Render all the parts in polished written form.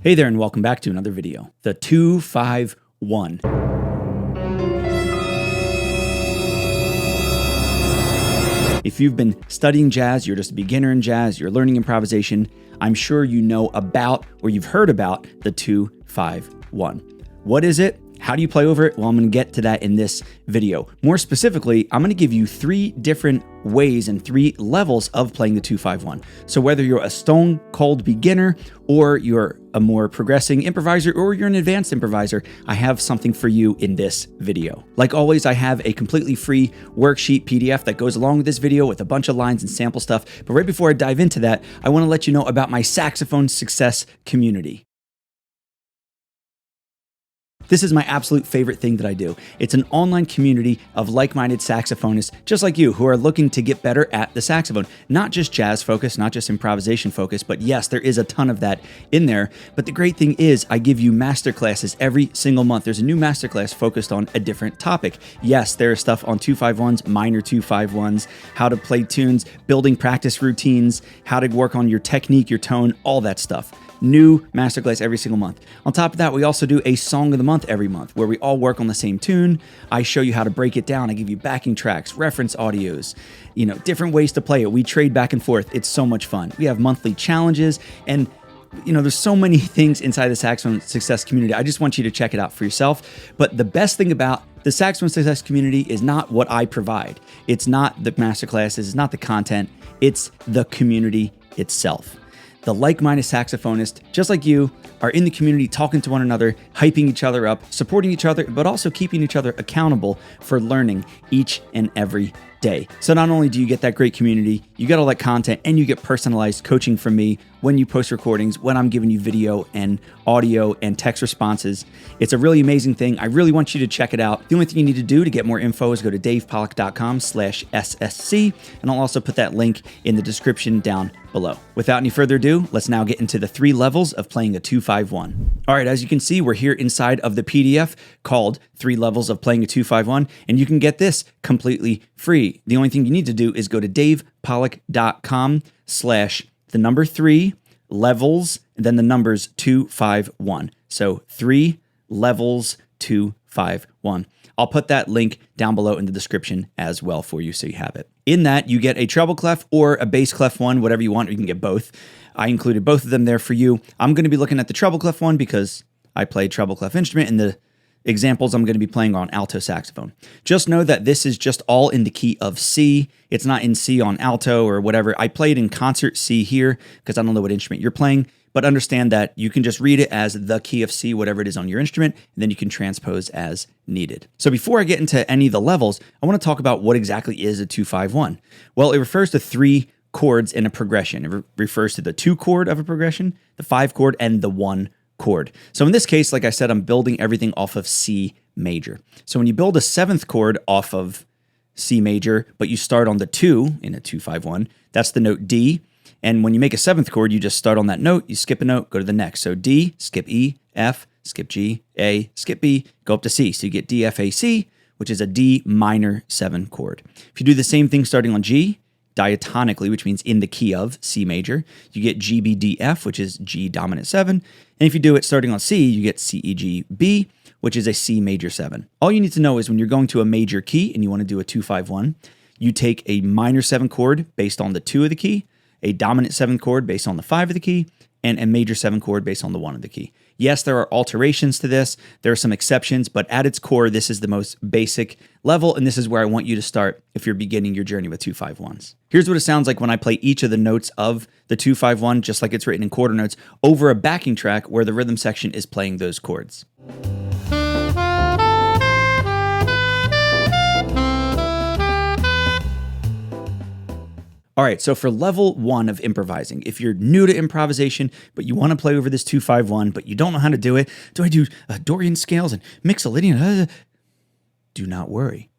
Hey there and welcome back to another video, the 2-5-1. If you've been studying jazz, you're just a beginner in jazz, you're learning improvisation, I'm sure you know about or you've heard about the 2-5-1. What is it? How do you play over it? Well, I'm going to get to that in this video. More specifically, I'm going to give you 3 different ways and 3 levels of playing the 2-5-1. So whether you're a stone cold beginner or you're a more progressing improviser or you're an advanced improviser, I have something for you in this video. Like always, I have a completely free worksheet PDF that goes along with this video with a bunch of lines and sample stuff. But right before I dive into that, I want to let you know about my Saxophone Success community. This is my absolute favorite thing that I do. It's an online community of like-minded saxophonists just like you who are looking to get better at the saxophone. Not just jazz focused, not just improvisation focused, but yes, there is a ton of that in there. But the great thing is I give you masterclasses every single month. There's a new masterclass focused on a different topic. Yes, there is stuff on 2-5-1s, minor 2-5-1s, how to play tunes, building practice routines, how to work on your technique, your tone, all that stuff. New masterclass every single month. On top of that, we also do a song of the month every month where we all work on the same tune. I show you how to break it down. I give you backing tracks, reference audios, different ways to play it. We trade back and forth. It's so much fun. We have monthly challenges and there's so many things inside the Saxophone Success community. I just want you to check it out for yourself. But the best thing about the Saxophone Success community is not what I provide. It's not the masterclasses, it's not the content, it's the community itself. The like-minded saxophonists, just like you, are in the community talking to one another, hyping each other up, supporting each other, but also keeping each other accountable for learning each and every day. So not only do you get that great community, you get all that content, and you get personalized coaching from me when you post recordings, when I'm giving you video and audio and text responses. It's a really amazing thing. I really want you to check it out. The only thing you need to do to get more info is go to davepollack.com/SSC, and I'll also put that link in the description down below. Without any further ado, let's now get into the 3 levels of playing a 2-5-1. All right, as you can see, we're here inside of the PDF called 3 Levels of Playing a 2-5-1, and you can get this completely free. The only thing you need to do is go to davepollack.com/3 levels, and then the numbers 2-5-1. So 3 levels 2-5-1. I'll put that link down below in the description as well for you so you have it. In that, you get a treble clef or a bass clef one, whatever you want, or you can get both. I included both of them there for you. I'm going to be looking at the treble clef one because I play treble clef instrument, and the examples I'm going to be playing on alto saxophone. Just know that this is just all in the key of C. It's not in C on alto or whatever. I play it in concert C here because I don't know what instrument you're playing, but understand that you can just read it as the key of C, whatever it is on your instrument, and then you can transpose as needed. So before I get into any of the levels, I want to talk about what exactly is a 2-5-1. Well, it refers to 3 chords in a progression. It refers to the 2 chord of a progression, the 5 chord, and the 1 chord. So in this case, like I said, I'm building everything off of C major. So when you build a 7th chord off of C major, but you start on the 2 in a 2-5-1, that's the note D. And when you make a 7th chord, you just start on that note, you skip a note, go to the next. So D, skip E, F, skip G, A, skip B, go up to C. So you get D, F, A, C, which is a D minor 7 chord. If you do the same thing starting on G, diatonically, which means in the key of C major, you get G, B, D, F, which is G dominant 7. And if you do it starting on C, you get C, E, G, B, which is a C major 7. All you need to know is when you're going to a major key and you want to do a 2-5-1, you take a minor 7 chord based on the 2 of the key, a dominant 7 chord based on the 5 of the key, and a major 7 chord based on the 1 of the key. Yes, there are alterations to this. There are some exceptions, but at its core, this is the most basic level, and this is where I want you to start if you're beginning your journey with 2-5-1s. Here's what it sounds like when I play each of the notes of the 2-5-1, just like it's written in quarter notes, over a backing track where the rhythm section is playing those chords. All right, so for level 1 of improvising, if you're new to improvisation, but you want to play over this 2-5-1, but you don't know how to do it, do I do Dorian scales and mixolydian? Do not worry.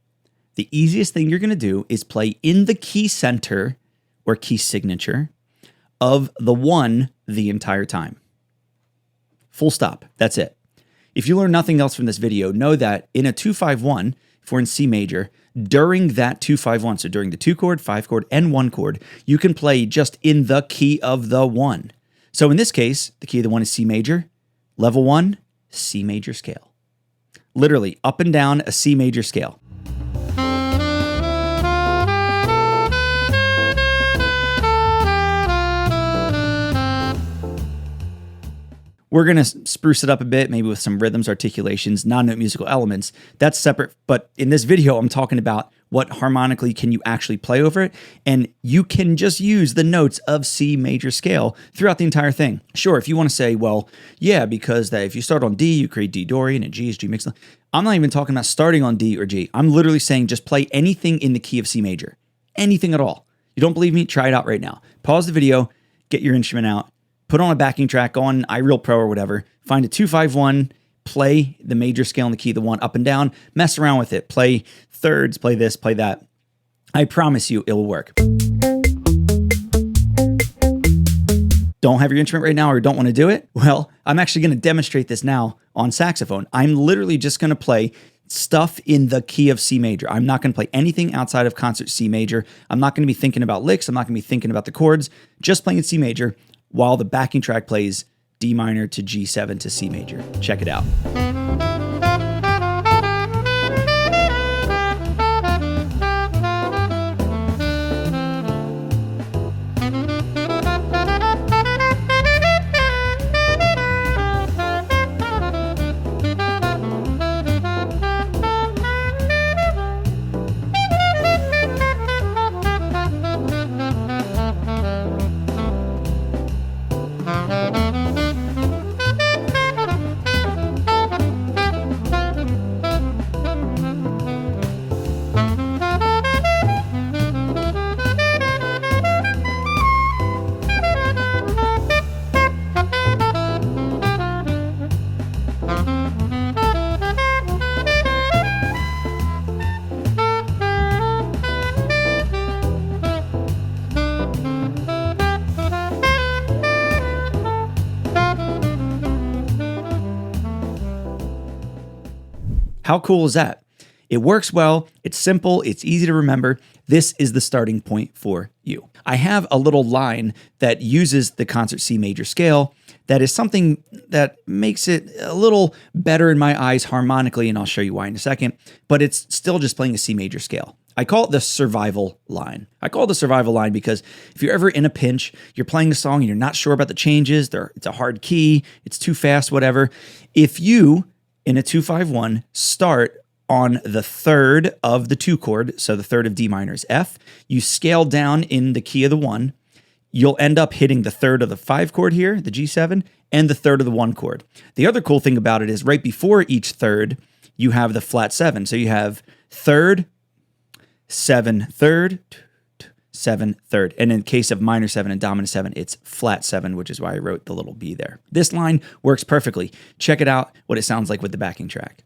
The easiest thing you're going to do is play in the key center or key signature of the 1 the entire time. Full stop. That's it. If you learn nothing else from this video, know that in a 2-5-1, if we're in C major, during that 2-5-1, so during the 2 chord, 5 chord, and 1 chord, you can play just in the key of the 1. So in this case, the key of the 1 is C major, Level 1, C major scale. Literally up and down a C major scale. We're going to spruce it up a bit, maybe with some rhythms, articulations, non-note musical elements. That's separate. But in this video, I'm talking about what harmonically can you actually play over it. And you can just use the notes of C major scale throughout the entire thing. Sure, if you want to say, well, yeah, because if you start on D, you create D Dorian and G is G mixed. I'm not even talking about starting on D or G. I'm literally saying just play anything in the key of C major. Anything at all. You don't believe me? Try it out right now. Pause the video, get your instrument out. Put on a backing track, go on iReal Pro or whatever, find a 2-5-1, play the major scale in the key of the 1 up and down, mess around with it, play thirds, play this, play that. I promise you it will work. Don't have your instrument right now or don't want to do it? Well, I'm actually going to demonstrate this now on saxophone. I'm literally just going to play stuff in the key of C major. I'm not going to play anything outside of concert C major. I'm not going to be thinking about licks. I'm not going to be thinking about the chords, just playing in C major, while the backing track plays D minor to G7 to C major. Check it out. How cool is that? It works well, it's simple, it's easy to remember. This is the starting point for you. I have a little line that uses the concert C major scale that is something that makes it a little better in my eyes harmonically, and I'll show you why in a second, but it's still just playing a C major scale. I call it the survival line. I call it the survival line because if you're ever in a pinch, you're playing a song and you're not sure about the changes, it's a hard key, it's too fast, whatever. If you, in a 2-5-1, start on the third of the 2 chord, so the third of D minor is F, you scale down in the key of the 1, you'll end up hitting the third of the 5 chord here, the G7, and the third of the 1 chord. The other cool thing about it is right before each third, you have the flat 7. So you have third, 7, third, 7, third. And in case of minor 7 and dominant 7, it's flat 7, which is why I wrote the little B there. This line works perfectly. Check it out, what it sounds like with the backing track.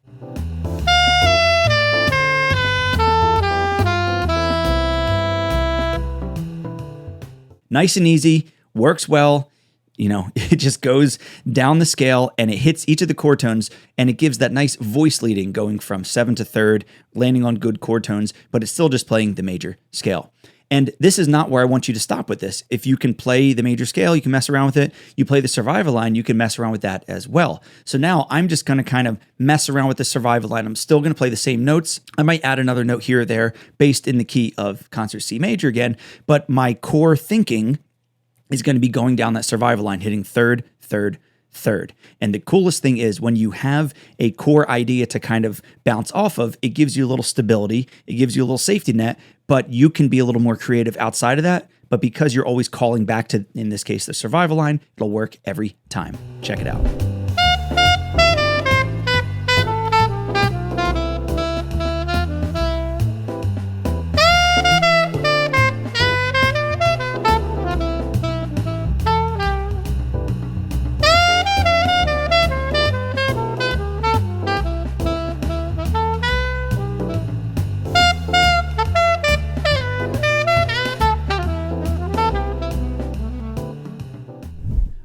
Nice and easy, works well. You know, it just goes down the scale and it hits each of the chord tones and it gives that nice voice leading going from 7 to third, landing on good chord tones, but it's still just playing the major scale. And this is not where I want you to stop with this. If you can play the major scale, you can mess around with it. You play the survival line, you can mess around with that as well. So now I'm just going to kind of mess around with the survival line. I'm still going to play the same notes. I might add another note here or there based in the key of concert C major again, but my core thinking is going to be going down that survival line, hitting third, third, third. And the coolest thing is when you have a core idea to kind of bounce off of, it gives you a little stability, it gives you a little safety net, but you can be a little more creative outside of that. But because you're always calling back to, in this case, the survival line, it'll work every time. Check it out.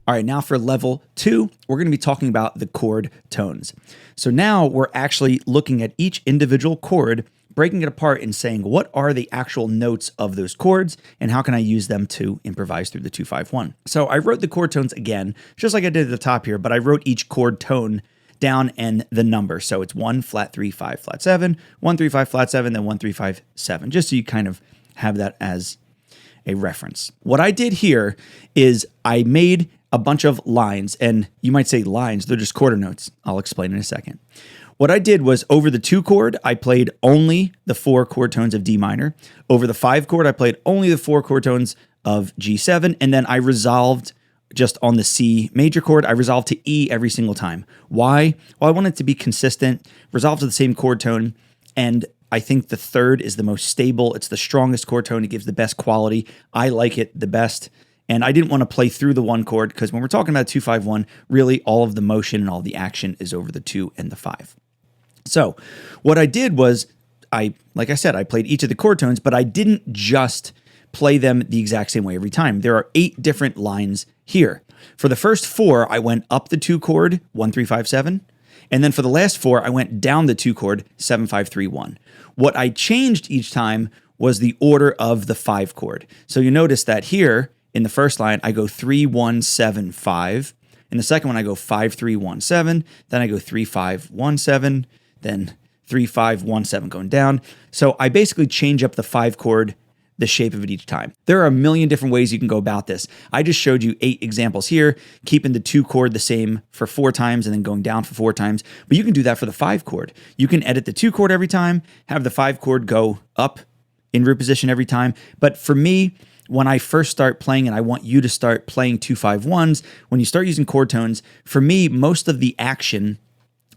All right, now for level 2, we're going to be talking about the chord tones. So now we're actually looking at each individual chord breaking it apart and saying, what are the actual notes of those chords and how can I use them to improvise through the 2-5-1? So I wrote the chord tones again, just like I did at the top here, but I wrote each chord tone down and the number. So it's 1 flat 3 5 flat 7, 1 3 5 flat 7, then 1 3 5 7, just so you kind of have that as a reference. What I did here is I made a bunch of lines, and you might say lines, they're just quarter notes. I'll explain in a second. What I did was over the 2 chord, I played only the 4 chord tones of D minor. Over the 5 chord, I played only the 4 chord tones of G7, and then I resolved just on the C major chord, I resolved to E every single time. Why? Well, I want it to be consistent, resolve to the same chord tone, and I think the 3rd is the most stable. It's the strongest chord tone. It gives the best quality. I like it the best. And I didn't want to play through the 1 chord because when we're talking about 2-5-1, really all of the motion and all the action is over the 2 and the 5. So what I did was, like I said, I played each of the chord tones, but I didn't just play them the exact same way every time. There are 8 different lines here. For the first 4, I went up the 2 chord, 1 3 5 7. And then for the last 4, I went down the 2 chord, 7 5 3 1. What I changed each time was the order of the 5 chord. So you notice that here in the first line, I go 3 1 7 5. In the second one, I go 5 3 1 7. Then I go 3 5 1 7. Then 3 5 1 7 going down. So I basically change up the 5 chord, the shape of it each time. There are a million different ways you can go about this. I just showed you 8 examples here, keeping the 2 chord the same for 4 times and then going down for 4 times. But you can do that for the 5 chord. You can edit the 2 chord every time, have the 5 chord go up in root position every time. But for me, when I first start playing, and I want you to start playing 2-5-1s, when you start using chord tones, for me, most of the action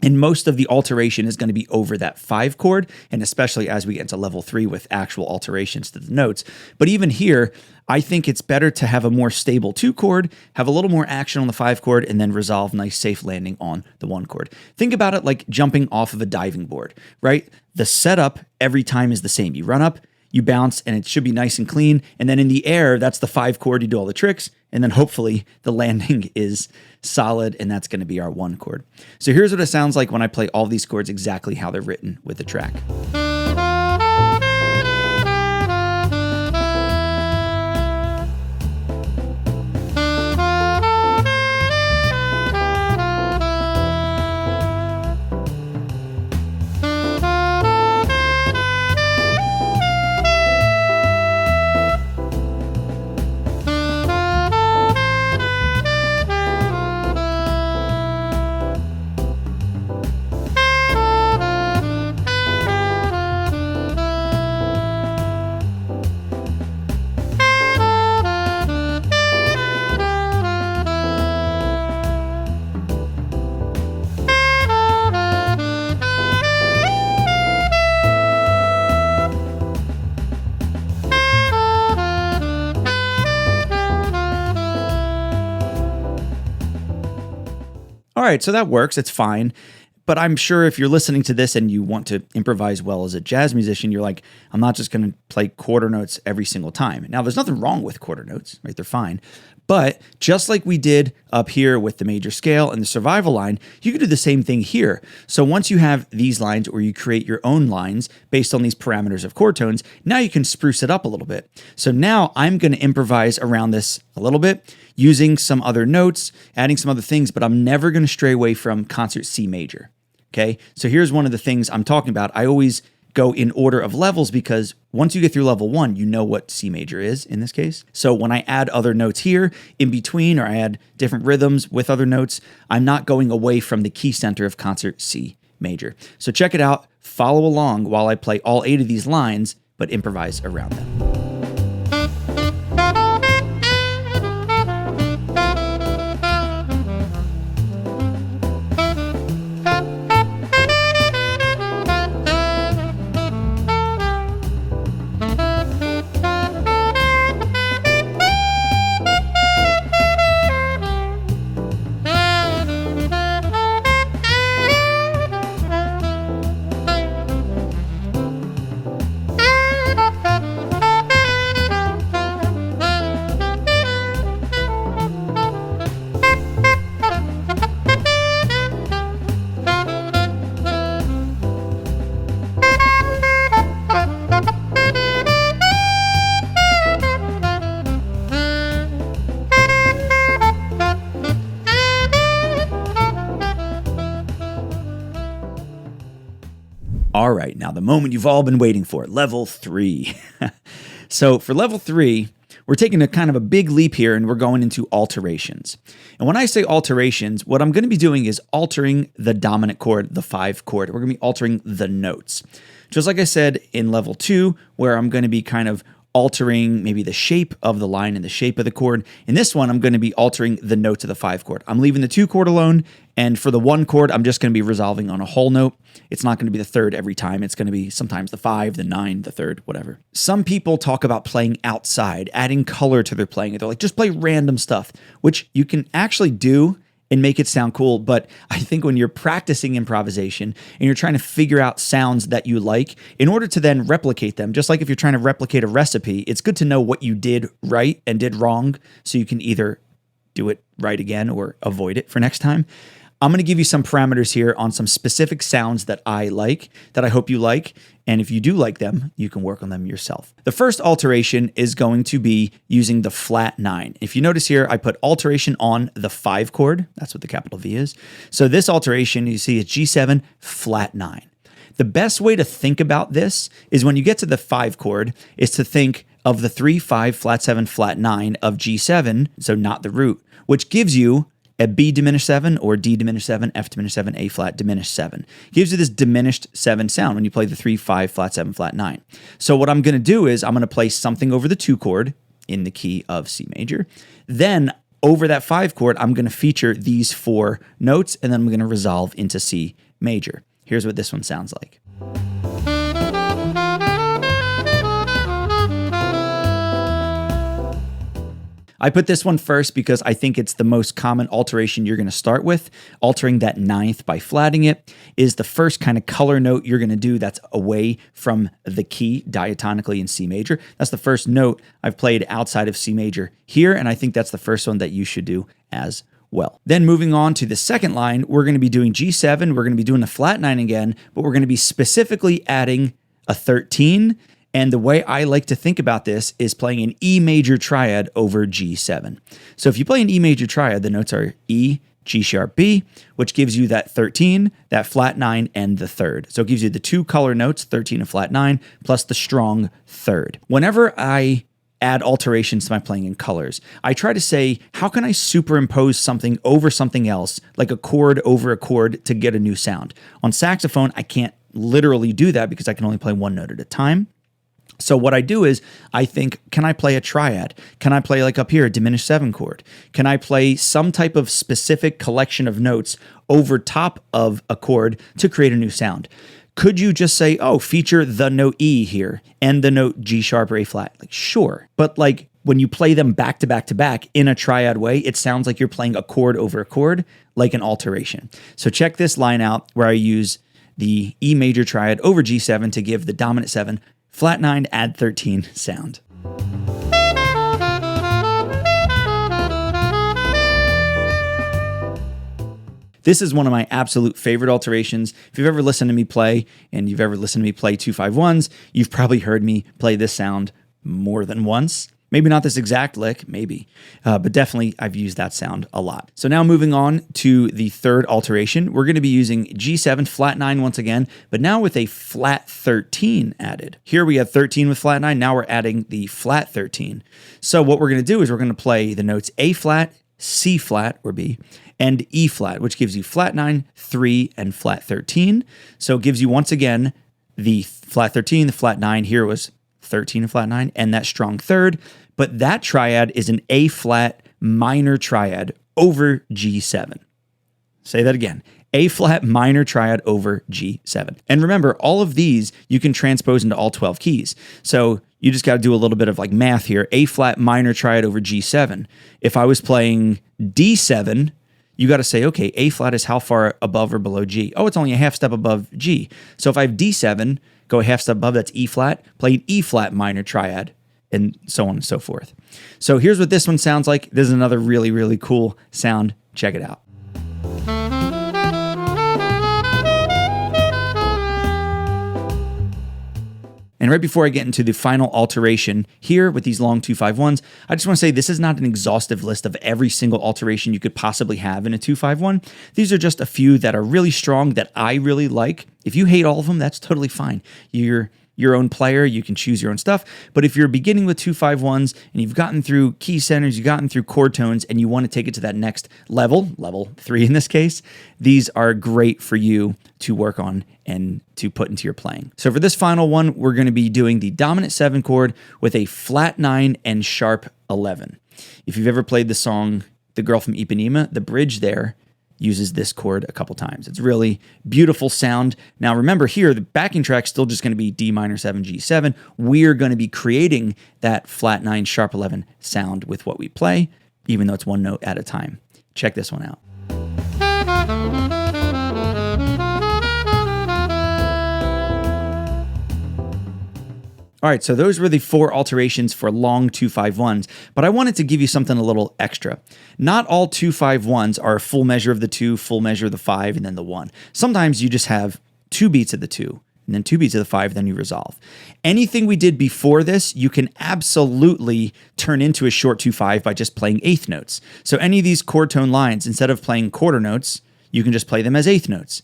and most of the alteration is going to be over that 5 chord, and especially as we get into level 3 with actual alterations to the notes. But even here, I think it's better to have a more stable 2 chord, have a little more action on the 5 chord, and then resolve nice safe landing on the 1 chord. Think about it like jumping off of a diving board, right? The setup every time is the same. You run up, you bounce, and it should be nice and clean. And then in the air, that's the 5 chord, you do all the tricks, and then hopefully the landing is solid, and that's going to be our 1 chord. So here's what it sounds like when I play all these chords exactly how they're written with the track. All right, so that works. It's fine. But I'm sure if you're listening to this and you want to improvise well as a jazz musician, you're like, I'm not just going to play quarter notes every single time. Now, there's nothing wrong with quarter notes, right? They're fine. But just like we did up here with the major scale and the survival line, you can do the same thing here. So once you have these lines, or you create your own lines based on these parameters of chord tones, now you can spruce it up a little bit. So now I'm going to improvise around this a little bit, using some other notes, adding some other things, but I'm never going to stray away from concert C major. Okay, so here's one of the things I'm talking about. I always go in order of levels because once you get through level 1, you know what C major is in this case. So when I add other notes here in between, or I add different rhythms with other notes, I'm not going away from the key center of concert C major. So check it out, follow along while I play all 8 of these lines, but improvise around them. Now, the moment you've all been waiting for, level 3. So for level 3, we're taking a kind of a big leap here and we're going into alterations. And when I say alterations, what I'm going to be doing is altering the dominant chord, the 5 chord. We're going to be altering the notes. Just like I said in level 2, where I'm going to be kind of altering maybe the shape of the line and the shape of the chord. In this one, I'm going to be altering the notes of the 5 chord. I'm leaving the 2 chord alone, and for the 1 chord, I'm just going to be resolving on a whole note. It's not going to be the 3rd every time. It's going to be sometimes the 5, the 9, the 3rd, whatever. Some people talk about playing outside, adding color to their playing. They're like, just play random stuff, which you can actually do and make it sound cool. But I think when you're practicing improvisation and you're trying to figure out sounds that you like, in order to then replicate them, just like if you're trying to replicate a recipe, it's good to know what you did right and did wrong so you can either do it right again or avoid it for next time. I'm going to give you some parameters here on some specific sounds that I like, that I hope you like. And if you do like them, you can work on them yourself. The first alteration is going to be using the flat 9. If you notice here, I put alteration on the 5 chord. That's what the capital V is. So this alteration, you see, is G7, flat 9. The best way to think about this is when you get to the 5 chord, is to think of the 3, 5, flat 7, flat 9 of G7, so not the root, which gives you a B diminished 7 or D diminished 7, F diminished 7, A flat diminished 7. Gives you this diminished 7 sound when you play the 3, 5, flat 7, flat 9. So what I'm going to do is I'm going to play something over the 2 chord in the key of C major. Then over that 5 chord, I'm going to feature these 4 notes, and then I'm going to resolve into C major. Here's what this one sounds like. I put this one first because I think it's the most common alteration you're going to start with. Altering that 9th by flatting it is the first kind of color note you're going to do that's away from the key diatonically in C major. That's the first note I've played outside of C major here, and I think that's the first one that you should do as well. Then moving on to the second line, we're going to be doing G7. We're going to be doing the flat 9 again, but we're going to be specifically adding a 13. And the way I like to think about this is playing an E major triad over G7. So if you play an E major triad, the notes are E, G sharp, B, which gives you that 13, that flat 9, and the 3rd. So it gives you the 2 color notes, 13 and flat 9, plus the strong 3rd. Whenever I add alterations to my playing in colors, I try to say, how can I superimpose something over something else, like a chord over a chord, to get a new sound? On saxophone, I can't literally do that because I can only play 1 note at a time. So what I do is I think, can I play a triad? Can I play, like up here, a diminished 7 chord? Can I play some type of specific collection of notes over top of a chord to create a new sound? Could you just say, oh, feature the note E here and the note G sharp or A flat? Like, sure. But like when you play them back to back to back in a triad way, it sounds like you're playing a chord over a chord, like an alteration. So check this line out where I use the E major triad over G7 to give the dominant 7 flat 9, add 13 sound. This is one of my absolute favorite alterations. If you've ever listened to me play, and you've ever listened to me play 2-5-1s, you've probably heard me play this sound more than once. Maybe not this exact lick, maybe, but definitely I've used that sound a lot. So now moving on to the third alteration, we're going to be using G7 flat 9 once again, but now with a flat 13 added. Here we have 13 with flat 9, now we're adding the flat 13. So what we're going to do is we're going to play the notes A flat, C flat, or B, and E flat, which gives you flat 9, 3, and flat 13. So it gives you once again the flat 13, the flat 9 here was 13 and flat 9, and that strong 3rd, but that triad is an A flat minor triad over G7. Say that again. A flat minor triad over G7. And remember, all of these you can transpose into all 12 keys. So you just got to do a little bit of like math here. A flat minor triad over G7. If I was playing D7, you got to say, okay, A flat is how far above or below G? Oh, it's only a half step above G. So if I have D7, go a half step above, that's E flat, play an E flat minor triad, and so on and so forth. So here's what this one sounds like. This is another really, really cool sound. Check it out. And right before I get into the final alteration here with these long 2-5-1s, I just want to say this is not an exhaustive list of every single alteration you could possibly have in a 2-5-1. These are just a few that are really strong that I really like. If you hate all of them, that's totally fine. You're your own player, you can choose your own stuff. But if you're beginning with 2-5-1s and you've gotten through key centers, you've gotten through chord tones, and you want to take it to that next level, level 3 in this case, these are great for you to work on and to put into your playing. So for this final one, we're going to be doing the dominant 7 chord with a flat 9 and sharp 11. If you've ever played the song The Girl from Ipanema, the bridge there uses this chord a couple times. It's really beautiful sound. Now remember here, the backing track's still just going to be D minor 7, G7. We're going to be creating that flat 9, sharp 11 sound with what we play, even though it's one note at a time. Check this one out. All right, so those were the 4 alterations for long 2-5-1s, but I wanted to give you something a little extra. Not all 2-5-1s are a full measure of the 2, full measure of the 5, and then the 1. Sometimes you just have 2 beats of the 2, and then 2 beats of the 5, then you resolve. Anything we did before this, you can absolutely turn into a short 2-5 by just playing eighth notes. So any of these chord tone lines, instead of playing quarter notes, you can just play them as eighth notes.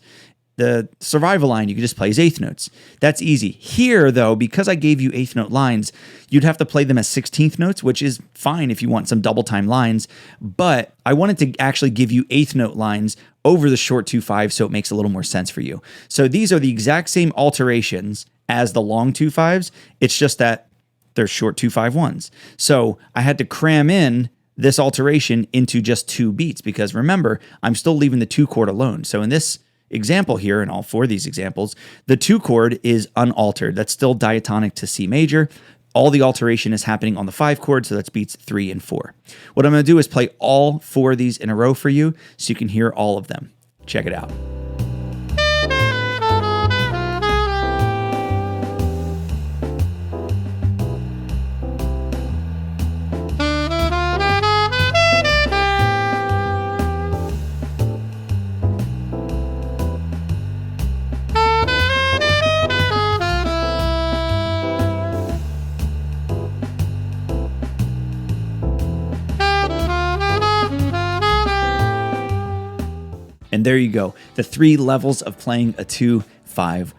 The survival line, you can just play as eighth notes. That's easy. Here, though, because I gave you eighth note lines, you'd have to play them as 16th notes, which is fine if you want some double time lines. But I wanted to actually give you eighth note lines over the short 2-5 so it makes a little more sense for you. So these are the exact same alterations as the long 2-5s. It's just that they're short 2-5-1s. So I had to cram in this alteration into just 2 beats because remember, I'm still leaving the 2 chord alone. So in this example here, in all 4 of these examples, the 2 chord is unaltered. That's still diatonic to C major. All the alteration is happening on the 5 chord, so that's beats 3 and 4. What I'm going to do is play all 4 of these in a row for you so you can hear all of them. Check it out. And there you go, the 3 levels of playing a 2-5-1.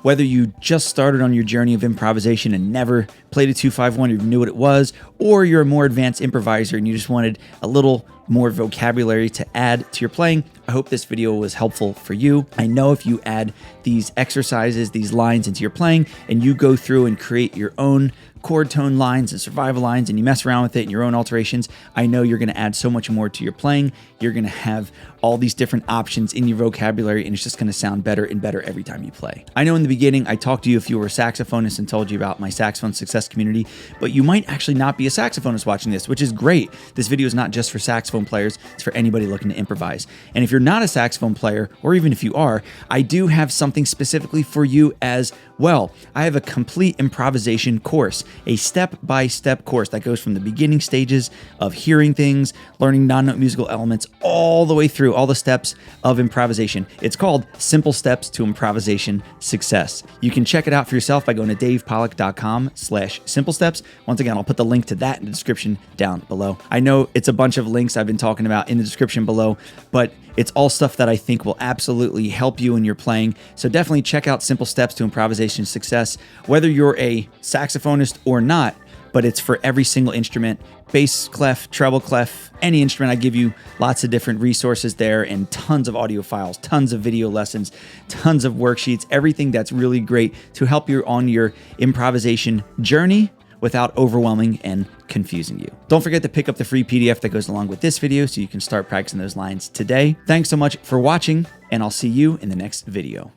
Whether you just started on your journey of improvisation and never played a 2-5-1, you knew what it was, or you're a more advanced improviser and you just wanted a little more vocabulary to add to your playing, I hope this video was helpful for you. I know if you add these exercises, these lines into your playing, and you go through and create your own chord tone lines and survival lines and you mess around with it in your own alterations, I know you're going to add so much more to your playing. You're going to have all these different options in your vocabulary and it's just going to sound better and better every time you play. I know in the beginning I talked to you if you were a saxophonist and told you about my saxophone success community, but you might actually not be a saxophonist watching this, which is great. This video is not just for saxophone players, it's for anybody looking to improvise. And if you're not a saxophone player, or even if you are, I do have something specifically for you as well. I have a complete improvisation course, a step-by-step course that goes from the beginning stages of hearing things, learning non-note musical elements, all the way through all the steps of improvisation. It's called Simple Steps to Improvisation Success. You can check it out for yourself by going to davepollack.com/simplesteps. Once again, I'll put the link to that in the description down below. I know it's a bunch of links I've been talking about in the description below, but it's all stuff that I think will absolutely help you in your playing. So definitely check out Simple Steps to Improvisation Success, whether you're a saxophonist or not, but it's for every single instrument, bass clef, treble clef, any instrument. I give you lots of different resources there and tons of audio files, tons of video lessons, tons of worksheets, everything that's really great to help you on your improvisation journey without overwhelming and confusing you. Don't forget to pick up the free PDF that goes along with this video so you can start practicing those lines today. Thanks so much for watching, and I'll see you in the next video.